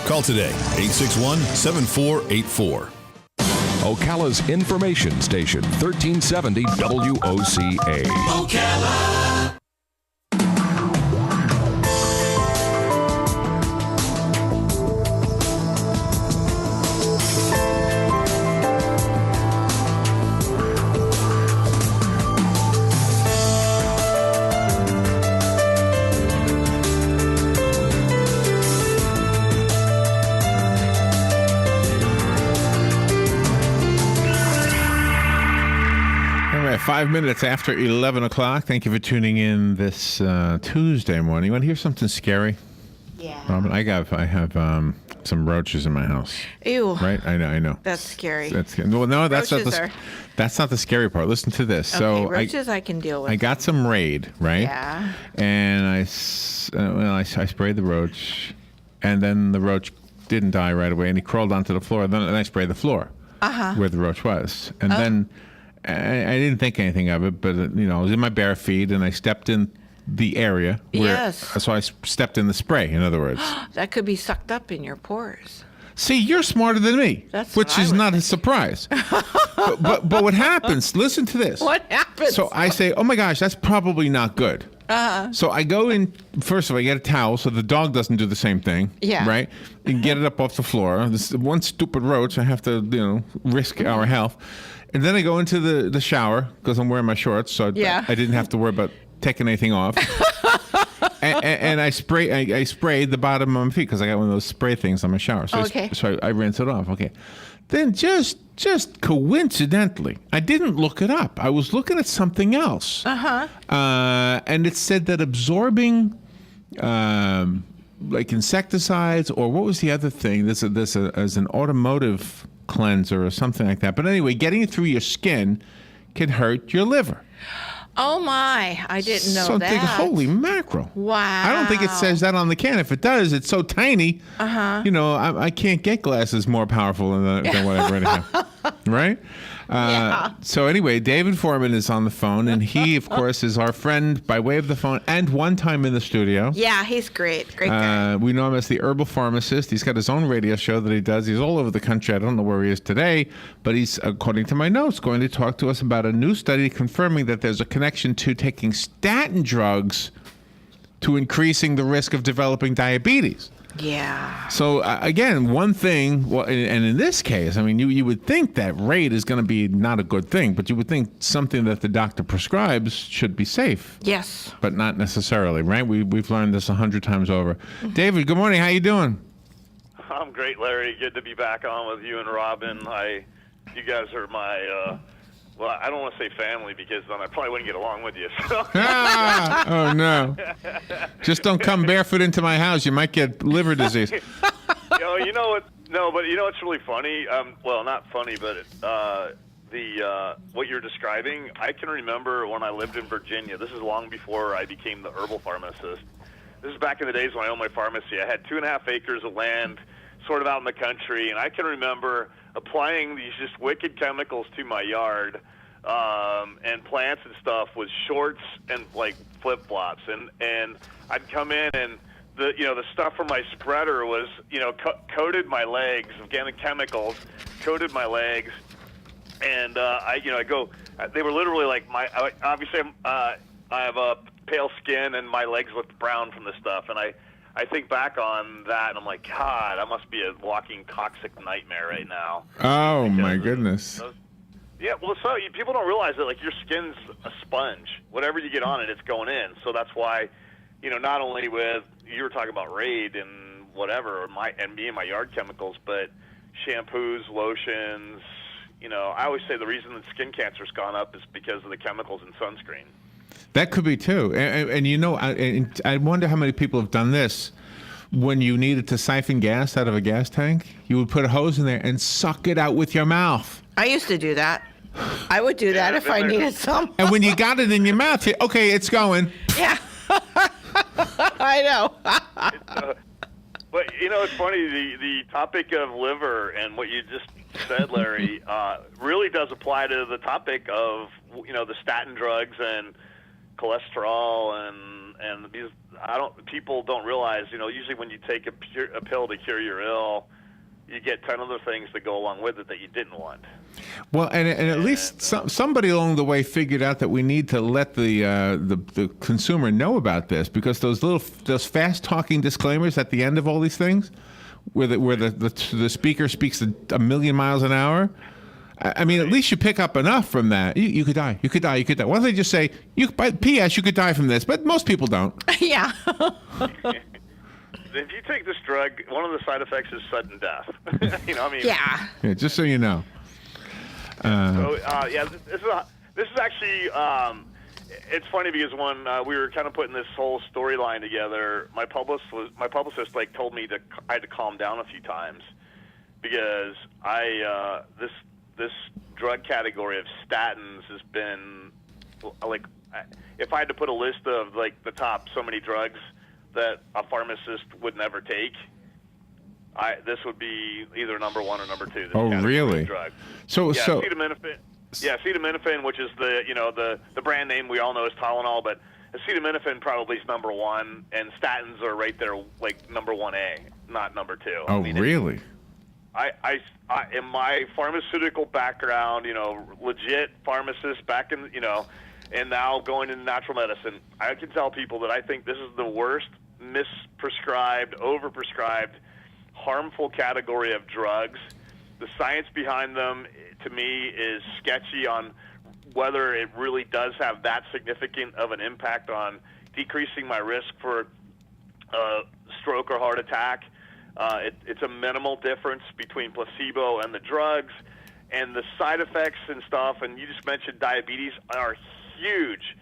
Call today, 861-7484. Ocala's information station, 1370 WOCA. Ocala. All right, 5 minutes after 11 o'clock. Thank you for tuning in this Tuesday morning. You want to hear something scary? Yeah. Robin, I have some roaches in my house. Ew. Right? I know. That's scary. Well, no, that's not the scary part. Listen to this. Okay, So roaches I can deal with. I got some Raid, right? Yeah. And I sprayed the roach, and then the roach didn't die right away, and he crawled onto the floor. Then I sprayed the floor where the roach was, and then I didn't think anything of it. But I was in my bare feet, and I stepped in the area where. Yes. So I stepped in the spray. In other words. That could be sucked up in your pores. See, you're smarter than me, which is not a surprise. but what happens? Listen to this. What happens? So I say, "Oh my gosh, that's probably not good." So I go in. First of all, I get a towel so the dog doesn't do the same thing. Yeah. Right. And get it up off the floor. This one stupid roach. I have to, risk our health. And then I go into the shower because I'm wearing my shorts, so I didn't have to worry about taking anything off. and I sprayed the bottom of my feet because I got one of those spray things on my shower. So I rinse it off. Okay. Then just coincidentally, I didn't look it up. I was looking at something else. And it said that absorbing like insecticides, or what was the other thing? There's an automotive cleanser or something like that. But anyway, getting it through your skin can hurt your liver. Oh my, I didn't know that. Holy mackerel. Wow. I don't think it says that on the can. If it does, it's so tiny. I can't get glasses more powerful than what I already have. Right? So anyway, David Foreman is on the phone, and he, of course, is our friend by way of the phone and one time in the studio. Yeah, he's great. Great guy. We know him as the Herbal Pharmicist. He's got his own radio show that he does. He's all over the country. I don't know where he is today, but he's, according to my notes, going to talk to us about a new study confirming that there's a connection to taking statin drugs to increasing the risk of developing diabetes. Yeah. So again, one thing, and in this case, I mean, you would think that Raid is going to be not a good thing, but you would think something that the doctor prescribes should be safe. Yes. But not necessarily, right? We've learned this 100 times over. David, good morning. How you doing? I'm great, Larry. Good to be back on with you and Robin. You guys are my. Well, I don't want to say family because then I probably wouldn't get along with you. So. Oh, no. Just don't come barefoot into my house. You might get liver disease. You know what? No, but you know what's really funny? Well, not funny, but what you're describing, I can remember when I lived in Virginia. This is long before I became the herbal pharmacist. This is back in the days when I owned my pharmacy. I had 2.5 acres of land sort of out in the country, and I can remember applying these just wicked chemicals to my yard and plants and stuff with shorts and like flip-flops, and I'd come in and the stuff from my spreader was coated my legs, organic chemicals coated my legs, and I go, they were literally like obviously I have a pale skin and my legs looked brown from the stuff, and I think back on that, and I'm like, God, I must be a walking toxic nightmare right now. Oh, my goodness. Well, so people don't realize that, like, your skin's a sponge. Whatever you get on it, it's going in. So that's why, not only with, you were talking about Raid and whatever, and me and my yard chemicals, but shampoos, lotions. I always say the reason that skin cancer's gone up is because of the chemicals in sunscreen. That could be too, and I wonder how many people have done this. When you needed to siphon gas out of a gas tank, you would put a hose in there and suck it out with your mouth. I used to do that. I would do that if I needed some. And when you got it in your mouth, okay, it's going. Yeah. I know. But it's funny. The topic of liver and what you just said, Larry, really does apply to the topic of the statin drugs and cholesterol and People don't realize, usually when you take a pill to cure your ill, you get 10 other things that go along with it that you didn't want. Well, and at least somebody along the way figured out that we need to let the consumer know about this, because those fast talking disclaimers at the end of all these things, where the speaker speaks a million miles an hour. I mean, at least you pick up enough from that. You could die. You could die. You could die. Why don't they just say, P.S. you could die from this? But most people don't. Yeah. If you take this drug, one of the side effects is sudden death. Yeah. Yeah, just so you know. This is actually, it's funny because when we were kind of putting this whole storyline together, my publicist told me I had to calm down a few times, because this drug category of statins has been if I had to put a list of the top so many drugs that a pharmacist would never take, this would be either number 1 or number 2. Oh, really? Drug. So acetaminophen. Yeah, acetaminophen, which is the brand name we all know is Tylenol, but acetaminophen probably is number 1, and statins are right there, number 1A, not number 2. Oh, really? I in my pharmaceutical background, legit pharmacist back in, and now going into natural medicine, I can tell people that I think this is the worst misprescribed, overprescribed, harmful category of drugs. The science behind them, to me, is sketchy on whether it really does have that significant of an impact on decreasing my risk for stroke or heart attack. It's a minimal difference between placebo and the drugs, and the side effects and stuff, and you just mentioned diabetes, are huge,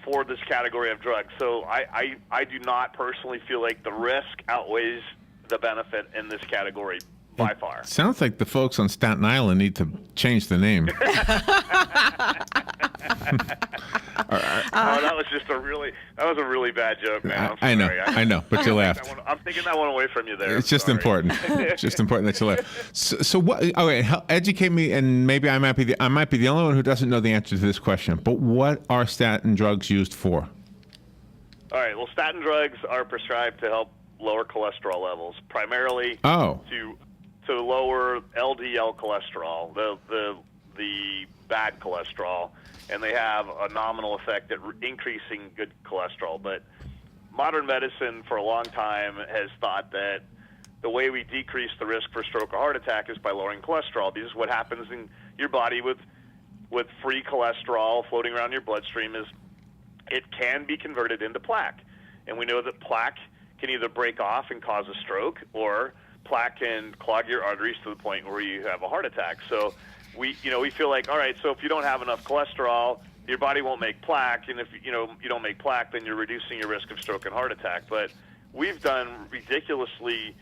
for this category of drugs. So I do not personally feel like the risk outweighs the benefit in this category by far. Sounds like the folks on Staten Island need to change the name. That was a really bad joke, man. I know, but you laughed. I'm taking that one away from you there. It's just important. It's just important that you laugh. So what? Okay, educate me, and maybe I might be the only one who doesn't know the answer to this question. But what are statin drugs used for? All right. Well, statin drugs are prescribed to help lower cholesterol levels, primarily to lower LDL cholesterol, the bad cholesterol, and they have a nominal effect at increasing good cholesterol. But modern medicine for a long time has thought that the way we decrease the risk for stroke or heart attack is by lowering cholesterol. This is what happens in your body with free cholesterol floating around your bloodstream, is it can be converted into plaque. And we know that plaque can either break off and cause a stroke, or plaque can clog your arteries to the point where you have a heart attack. So we feel like, all right, so if you don't have enough cholesterol, your body won't make plaque, and if you don't make plaque, then you're reducing your risk of stroke and heart attack. But we've done ridiculously,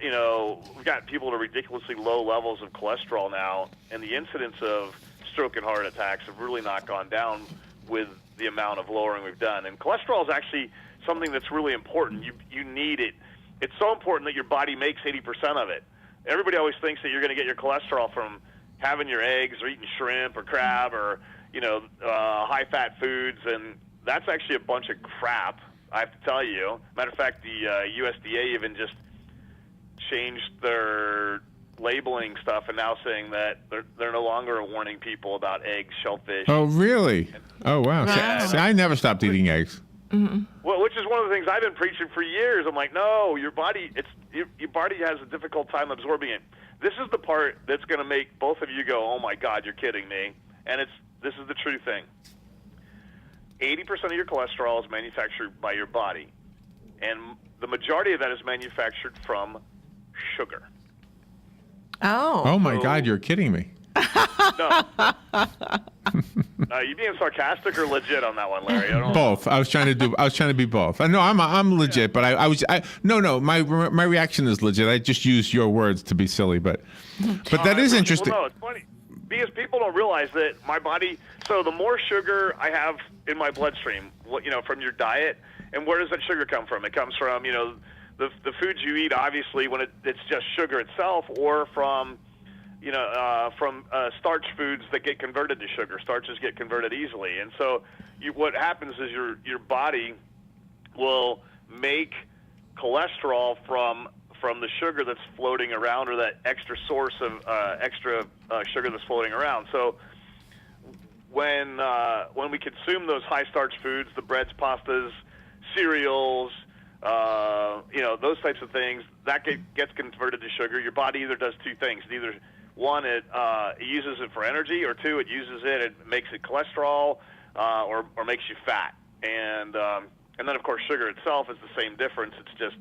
we've got people to ridiculously low levels of cholesterol now, and the incidence of stroke and heart attacks have really not gone down with the amount of lowering we've done. And cholesterol is actually something that's really important. You need it. It's so important that your body makes 80% of it. Everybody always thinks that you're going to get your cholesterol from having your eggs or eating shrimp or crab or high-fat foods, and that's actually a bunch of crap, I have to tell you. Matter of fact, the USDA even just changed their labeling stuff and now saying that they're no longer warning people about eggs, shellfish. Oh, really? Oh, wow. Wow. See, I never stopped eating eggs. Mm-hmm. Well, which is one of the things I've been preaching for years. I'm like, no, your body has a difficult time absorbing it. This is the part that's going to make both of you go, oh, my God, you're kidding me. And this is the true thing. 80% of your cholesterol is manufactured by your body, and the majority of that is manufactured from sugar. Oh, my God, you're kidding me. No. You being sarcastic or legit on that one, Larry? Both. I was trying to be both. No, I'm legit, but no. My reaction is legit. I just used your words to be silly, but that is interesting. Well, no, it's funny because people don't realize that my body. So the more sugar I have in my bloodstream, from your diet, and where does that sugar come from? It comes from the foods you eat, obviously, when it's just sugar itself, or from starch foods that get converted to sugar. Starches get converted easily, and so what happens is your body will make cholesterol from the sugar that's floating around, or that extra source of extra sugar that's floating around. So when we consume those high starch foods, the breads, pastas, cereals, those types of things, that gets converted to sugar. Your body either does two things: either one, it uses it for energy, or two, it uses it makes it cholesterol, or makes you fat. And then of course sugar itself is the same difference. It's just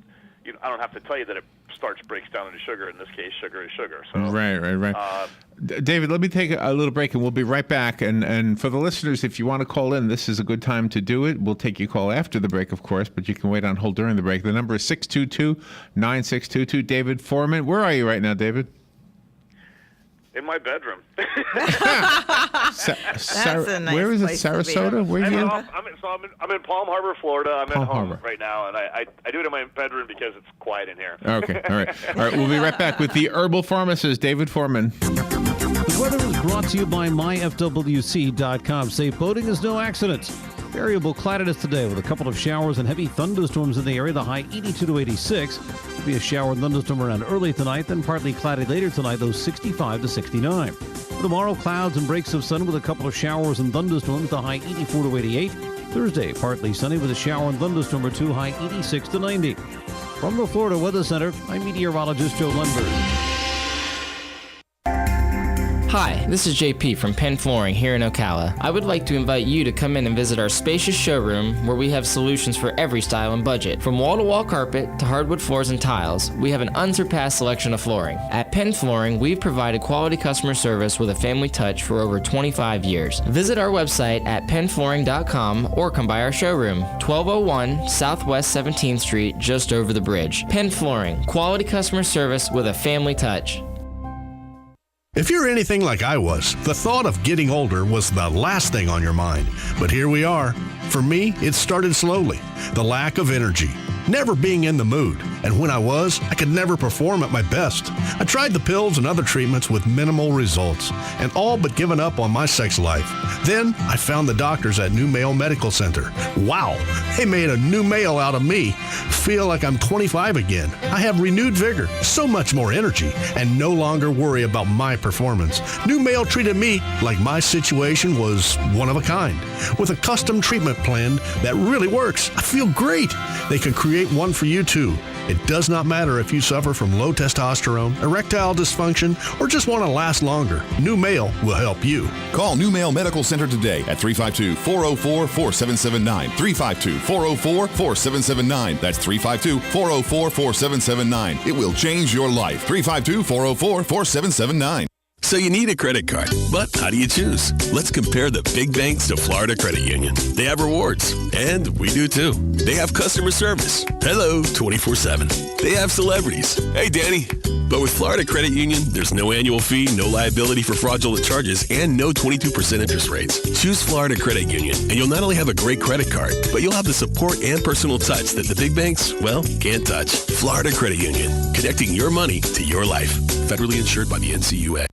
I don't have to tell you that starch breaks down into sugar. In this case, sugar is sugar. So, Right. David, let me take a little break, and we'll be right back. And for the listeners, if you want to call in, this is a good time to do it. We'll take your call after the break, of course, but you can wait on hold during the break. The number is 622-9622. David Foreman. Where are you right now, David? In my bedroom. That's a nice where is it? place to be. Sarasota? Where are you? I'm in Palm Harbor, Florida. I'm at home Harbor. right now, and I do it in my bedroom because it's quiet in here. Okay, all right. We'll be right back with the Herbal Pharmacist, David Foreman. The weather is brought to you by myfwc.com. Safe boating is no accident. Variable cloudiness today with a couple of showers and heavy thunderstorms in the area. The high 82 to 86. There'll be a shower and thunderstorm around early tonight, then partly cloudy later tonight, those 65 to 69. Tomorrow, clouds and breaks of sun with a couple of showers and thunderstorms. The high 84 to 88. Thursday, partly sunny with a shower and thunderstorm or two, high 86 to 90. From the Florida Weather Center, I'm meteorologist Joe Lundberg. Hi, this is JP from Penn Flooring here in Ocala. I would like to invite you to come in and visit our spacious showroom where we have solutions for every style and budget. From wall-to-wall carpet to hardwood floors and tiles, we have an unsurpassed selection of flooring. At Penn Flooring, we've provided quality customer service with a family touch for over 25 years. Visit our website at pennflooring.com or come by our showroom, 1201 Southwest 17th Street, just over the bridge. Penn Flooring, quality customer service with a family touch. If you're anything like I was, the thought of getting older was the last thing on your mind. But here we are. For me, it started slowly. The lack of energy, never being in the mood. And when I was, I could never perform at my best. I tried the pills and other treatments with minimal results, and all but given up on my sex life. Then I found the doctors at New Male Medical Center. Wow, they made a new male out of me. Feel like I'm 25 again. I have renewed vigor, so much more energy, and no longer worry about my performance. New Male treated me like my situation was one of a kind. With a custom treatment plan that really works, I feel great. They can create one for you too. It does not matter if you suffer from low testosterone, erectile dysfunction, or just want to last longer. New Male will help you. Call New Male Medical Center today at 352-404-4779. 352-404-4779. That's 352-404-4779. It will change your life. 352-404-4779. So you need a credit card, but how do you choose? Let's compare the big banks to Florida Credit Union. They have rewards, and we do too. They have customer service. Hello, 24/7. They have celebrities. Hey, Danny. But with Florida Credit Union, there's no annual fee, no liability for fraudulent charges, and no 22% interest rates. Choose Florida Credit Union, and you'll not only have a great credit card, but you'll have the support and personal touch that the big banks, well, can't touch. Florida Credit Union, connecting your money to your life. Federally insured by the NCUA.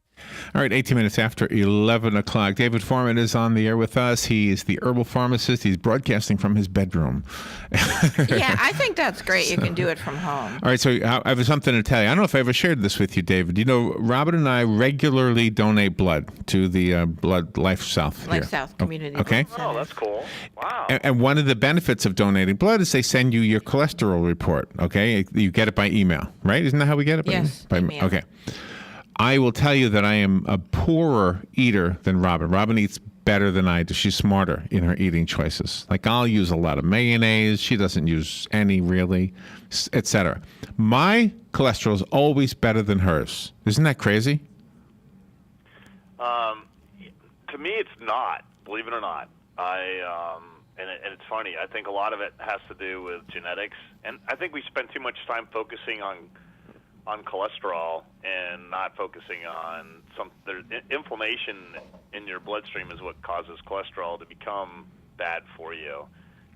All right, 18 minutes after 11 o'clock. David Foreman is on the air with us. He is the Herbal Pharmacist. He's broadcasting from his bedroom. Yeah, I think that's great. You can do it from home. All right, so I have something to tell you. I don't know if I ever shared this with you, David. You know, Robin and I regularly donate blood to the Blood Life South Life here. South Community Okay. Blood Center. Oh, that's cool. Wow. And one of the benefits of donating blood is they send you your cholesterol report, okay? You get it by email, right? Isn't that how we get it? Yes, By email. Okay. I will tell you that I am a poorer eater than Robin. Robin eats better than I do. She's smarter in her eating choices. Like, I'll use a lot of mayonnaise. She doesn't use any, really, etc. My cholesterol is always better than hers. Isn't that crazy? To me, it's not. Believe it or not. And it's funny. I think a lot of it has to do with genetics, and I think we spend too much time focusing on cholesterol and not focusing on inflammation in your bloodstream is what causes cholesterol to become bad for you,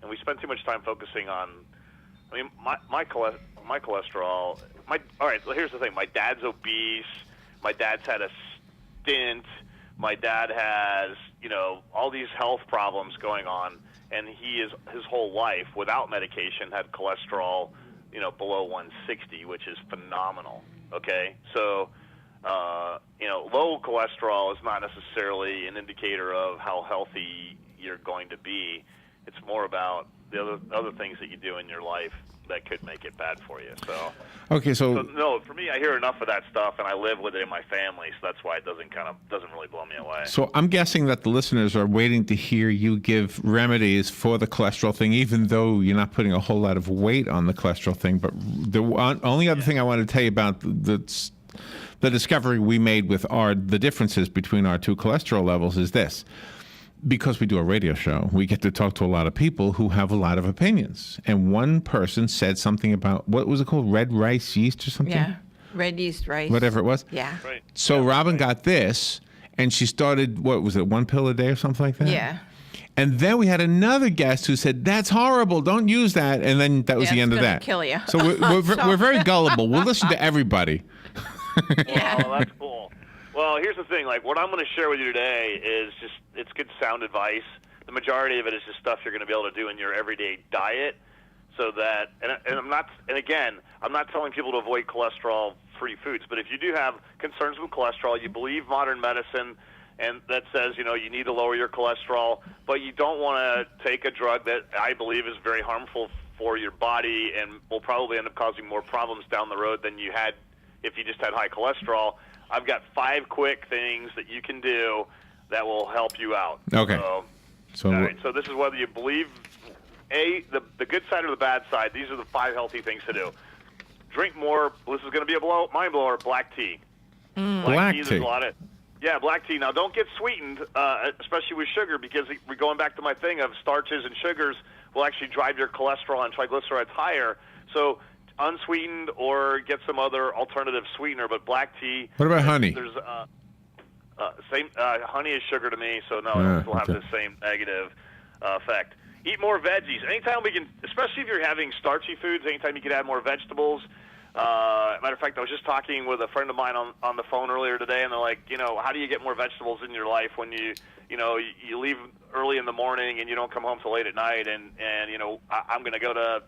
and we spend too much time focusing on. I mean, my cholesterol. All right. Well, here's the thing. My dad's obese. My dad's had a stint. My dad has, all these health problems going on, and his whole life without medication had cholesterol, below 160, which is phenomenal. Okay, so low cholesterol is not necessarily an indicator of how healthy you're going to be. It's more about the other things that you do in your life that could make it bad for you. So no, for me, I hear enough of that stuff, and I live with it in my family, so that's why it doesn't really blow me away. So I'm guessing that the listeners are waiting to hear you give remedies for the cholesterol thing, even though you're not putting a whole lot of weight on the cholesterol thing. But the only other thing I want to tell you about the discovery we made with the differences between our two cholesterol levels is this. Because we do a radio show, we get to talk to a lot of people who have a lot of opinions. And one person said something about, what was it called? Red rice yeast or something? Yeah, red yeast rice. Whatever it was. Yeah. Right. So Robin got this, and she started, what was it, 1 pill a day or something like that? Yeah. And then we had another guest who said, that's horrible, don't use that. And then that was the end of that. It's going to kill you. So we're very gullible. We'll listen to everybody. Well, that's cool. Well, here's the thing. Like, what I'm going to share with you today is it's good sound advice. The majority of it is just stuff you're going to be able to do in your everyday diet. So that, I'm not telling people to avoid cholesterol-free foods. But if you do have concerns with cholesterol, you believe modern medicine, and that says, you need to lower your cholesterol, but you don't want to take a drug that I believe is very harmful for your body and will probably end up causing more problems down the road than you had if you just had high cholesterol. I've got 5 quick things that you can do that will help you out. Okay. So this is whether you believe the good side or the bad side. These are the 5 healthy things to do. Drink more. This is going to be a mind blower. Black tea. Black tea. There's a lot of black tea. Now don't get sweetened, especially with sugar, because we're going back to my thing of starches and sugars will actually drive your cholesterol and triglycerides higher. So unsweetened or get some other alternative sweetener, but black tea. What about honey? There's honey is sugar to me, so no, it will have the same negative effect. Eat more veggies. Anytime we can, especially if you're having starchy foods, anytime you can add more vegetables. Matter of fact, I was just talking with a friend of mine on the phone earlier today, and they're like, how do you get more vegetables in your life when you leave early in the morning and you don't come home till late at night, and I'm going to go to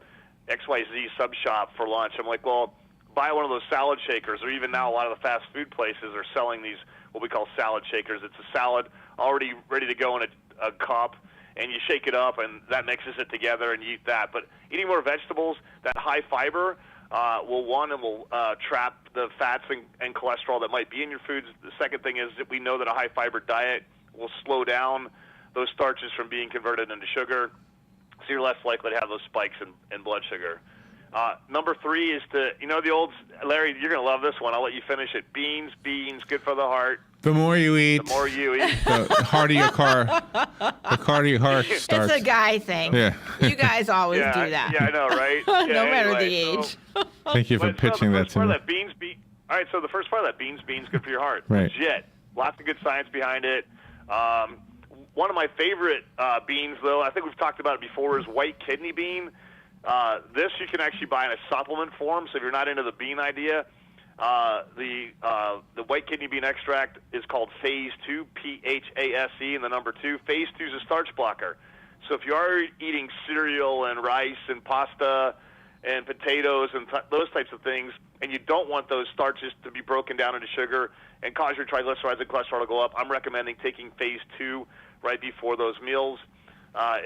XYZ sub shop for lunch. I'm like, well, buy one of those salad shakers, or even now a lot of the fast food places are selling these, what we call salad shakers. It's a salad already ready to go in a cup, and you shake it up, and that mixes it together, and you eat that. But eating more vegetables, that high fiber, will trap the fats and cholesterol that might be in your foods. The second thing is that we know that a high fiber diet will slow down those starches from being converted into sugar, so you're less likely to have those spikes in blood sugar. Number 3 is the old, Larry, you're going to love this one. I'll let you finish it. Beans, good for the heart. The more you eat, the harder your heart starts. It's a guy thing. Yeah. You guys always do that. Yeah, I know, right? No matter the age. Thank you for pitching that to me. All right, so the first part of that, beans, good for your heart. Right. Legit. Lots of good science behind it. One of my favorite beans, though, I think we've talked about it before, is white kidney bean. This you can actually buy in a supplement form, so if you're not into the bean idea, the white kidney bean extract is called Phase 2, PHASE, and the number 2. Phase 2 is a starch blocker. So if you are eating cereal and rice and pasta and potatoes and those types of things, and you don't want those starches to be broken down into sugar and cause your triglycerides and cholesterol to go up, I'm recommending taking Phase 2 right before those meals.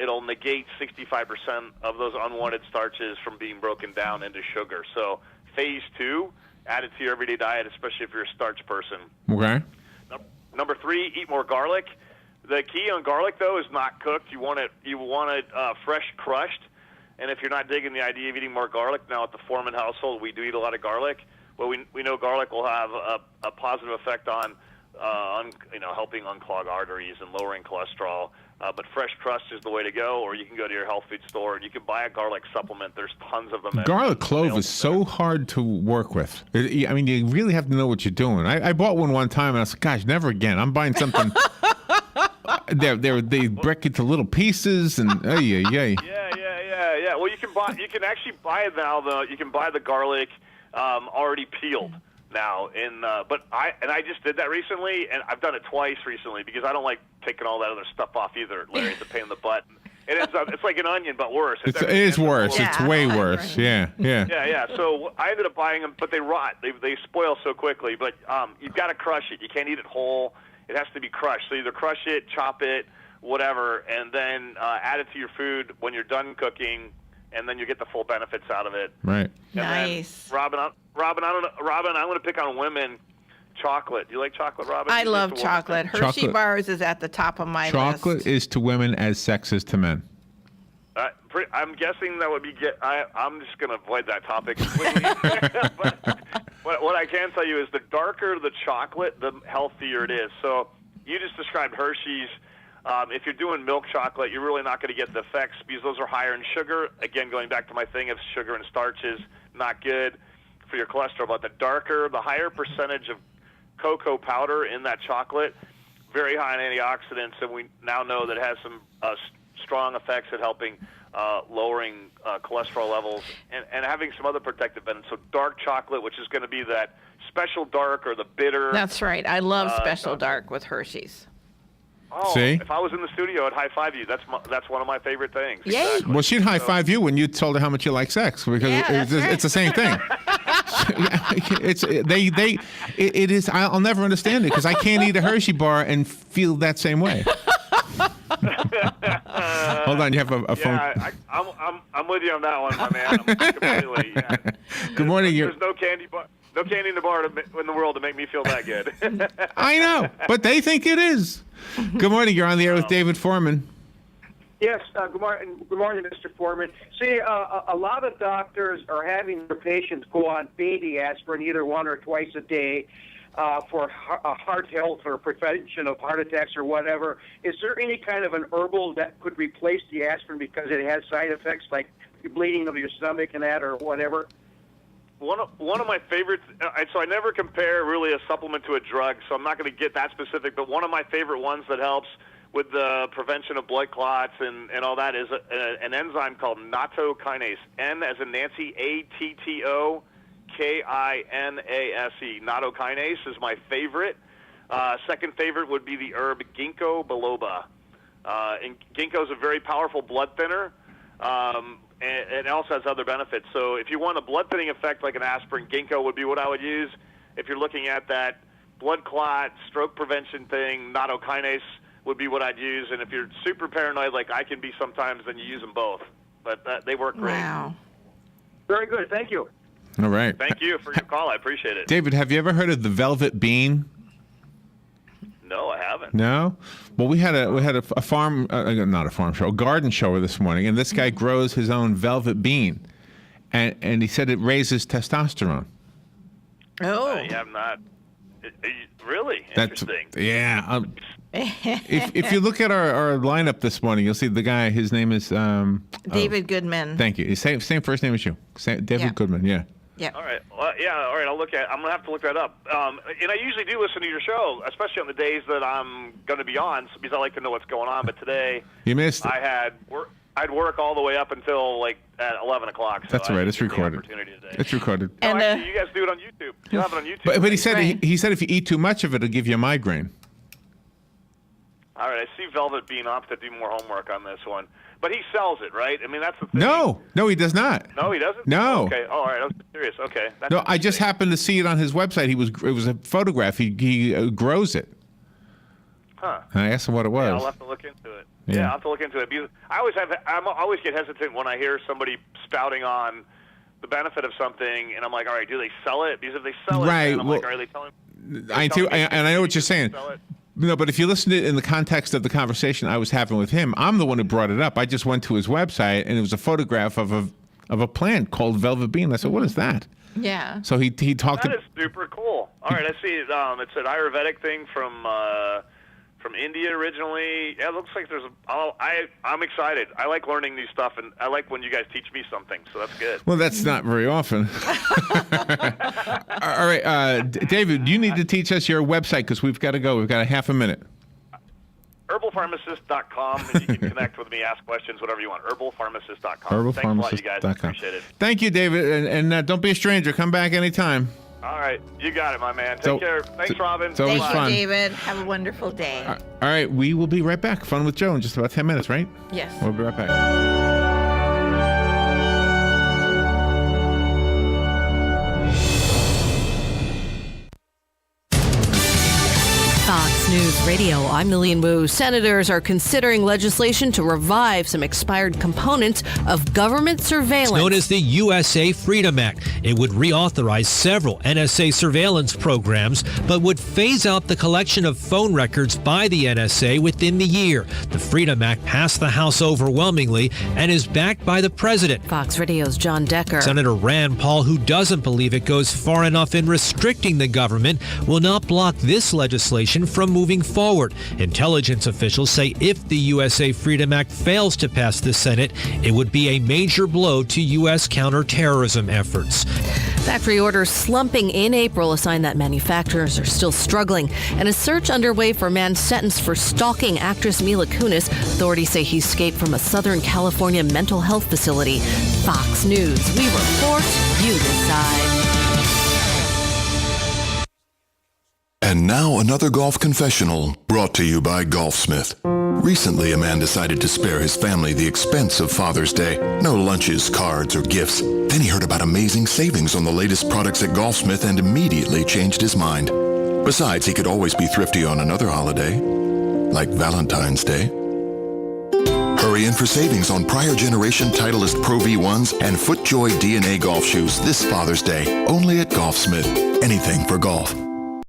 It'll negate 65% of those unwanted starches from being broken down into sugar. So Phase 2, add it to your everyday diet, especially if you're a starch person. Okay. Number 3, eat more garlic. The key on garlic, though, is not cooked. You want it fresh crushed. And if you're not digging the idea of eating more garlic, now at the Foreman household, we do eat a lot of garlic. Well, we know garlic will have a positive effect on helping unclog arteries and lowering cholesterol. But fresh crust is the way to go, or you can go to your health food store and you can buy a garlic supplement. There's tons of them. Garlic clove is so hard to work with. I mean, you really have to know what you're doing. I bought one time, and I was like, gosh, never again. I'm buying something. They break it to little pieces, and Yeah. Well, you can actually buy it now. You can buy the garlic already peeled now. But I just did that recently, and I've done it twice recently because I don't like taking all that other stuff off either, Larry. It's a pain in the butt. It ends up, it's like an onion, but worse. It is worse. Yeah. It's way worse. Yeah. Yeah. So I ended up buying them, but they rot. They spoil so quickly. But you've got to crush it. You can't eat it whole. It has to be crushed. So either crush it, chop it, whatever, and then add it to your food when you're done cooking, and then you get the full benefits out of it. Right. And Nice. Then, Robin, I'm going to pick on women. Chocolate. Do you like chocolate, Robin? I love chocolate. Hershey bars is at the top of my list. Chocolate is to women as sex is to men. I'm guessing that would be. I'm just going to avoid that topic completely. But what I can tell you is the darker the chocolate, the healthier it is. So you just described Hershey's. If you're doing milk chocolate, you're really not going to get the effects because those are higher in sugar. Again, going back to my thing of sugar and starch is not good for your cholesterol. But the higher percentage of cocoa powder in that chocolate, very high in antioxidants, and we now know that it has some strong effects at helping lowering cholesterol levels and having some other protective benefits. So dark chocolate, which is going to be that special dark or the bitter. That's right. I love special dark with Hershey's. Oh, See? If I was in the studio, I'd high-five you. That's one of my favorite things. Yay. Exactly. Well, she'd high-five you when you told her how much you like sex because it's the same thing. It is. I'll never understand it because I can't eat a Hershey bar and feel that same way. Hold on, you have a phone. Yeah, I'm with you on that one, my man. I'm completely. Yeah. Good morning. There's no candy bar. No candy in the bar in the world to make me feel that good. I know, but they think it is. Good morning. You're on the air with David Foreman. Yes, good morning, Mr. Foreman. See, a lot of doctors are having their patients go on baby aspirin either one or twice a day for heart health or prevention of heart attacks or whatever. Is there any kind of an herbal that could replace the aspirin because it has side effects like bleeding of your stomach and that or whatever? One of my favorites, so I never compare really a supplement to a drug, so I'm not going to get that specific, but one of my favorite ones that helps with the prevention of blood clots and all that is an enzyme called nattokinase. N as in Nancy, ATTO KINASE. Nattokinase is my favorite. Second favorite would be the herb ginkgo biloba. And ginkgo is a very powerful blood thinner. And it also has other benefits. So if you want a blood thinning effect like an aspirin, ginkgo would be what I would use. If you're looking at that blood clot, stroke prevention thing, nattokinase would be what I'd use. And if you're super paranoid like I can be sometimes, then you use them both. But they work great. Wow. Very good. Thank you. All right. Thank you for your call. I appreciate it. David, have you ever heard of the velvet bean? No, I haven't. No? Well, we had a farm, not a farm show, a garden show this morning, and this guy grows his own velvet bean, and he said it raises testosterone. Oh. I have not. Really? That's Interesting. Yeah. If you look at our lineup this morning, you'll see the guy. His name is David Goodman. Thank you. Same first name as you. David Goodman. Yeah. Yeah. All right. Well, yeah. All right. I'm gonna have to look that up. And I usually do listen to your show, especially on the days that I'm gonna be on, because I like to know what's going on. But today, you missed it. I'd work all the way up until like at 11 o'clock. So that's right. It's recorded. It's recorded. No, actually, you guys do it on YouTube. You have it on YouTube. But he said he said if you eat too much of it, it'll give you a migraine. All right. I see Velvet being off to do more homework on this one. But he sells it, right? I mean, that's the thing. No, he does not. No, he doesn't? No. Okay. Oh, all right. I was curious. Okay. No, I just happened to see it on his website. It was a photograph. He grows it. Huh. And I asked him what it was. Yeah, I'll have to look into it. Yeah, I'll have to look into it. Because I always get hesitant when I hear somebody spouting on the benefit of something, and I'm like, all right, do they sell it? Because if they sell it, then I'm like, are they telling me? I know what you're saying. No, but if you listen to it in the context of the conversation I was having with him, I'm the one who brought it up. I just went to his website, and it was a photograph of a plant called velvet bean. I said, what is that? Yeah. So he talked. That is super cool. All right, I see. It's an Ayurvedic thing from India originally. Yeah, it looks like there's. I'm excited. I like learning new stuff, and I like when you guys teach me something. So that's good. Well, that's not very often. All right, David, you need to teach us your website because we've got to go. We've got a half a minute. Herbalpharmicist.com, and you can connect with me, ask questions, whatever you want. Herbalpharmicist.com. Thanks a lot, you guys. Appreciate it. Thank you, David, and don't be a stranger. Come back anytime. All right. You got it, my man. Take care. Thanks, Robin. It's always Thank fun. you, David. Have a wonderful day. All right, we will be right back. Fun with Joe in just about 10 minutes, right? Yes. We'll be right back. Fox News Radio, I'm Lillian Wu. Senators are considering legislation to revive some expired components of government surveillance. It's known as the USA Freedom Act. It would reauthorize several NSA surveillance programs, but would phase out the collection of phone records by the NSA within the year. The Freedom Act passed the House overwhelmingly and is backed by the president. Fox Radio's John Decker. Senator Rand Paul, who doesn't believe it goes far enough in restricting the government, will not block this legislation from moving forward. Intelligence officials say if the USA Freedom Act fails to pass the Senate, it would be a major blow to U.S. counterterrorism efforts. Factory orders slumping in April, a sign that manufacturers are still struggling. And a search underway for a man sentenced for stalking actress Mila Kunis. Authorities say he escaped from a Southern California mental health facility. Fox News. We report, you decide. And now another golf confessional brought to you by Golfsmith. Recently, a man decided to spare his family the expense of Father's Day. No lunches, cards, or gifts. Then he heard about amazing savings on the latest products at Golfsmith and immediately changed his mind. Besides, he could always be thrifty on another holiday, like Valentine's Day. Hurry in for savings on prior generation Titleist Pro V1s and FootJoy DNA golf shoes this Father's Day, only at Golfsmith. Anything for golf.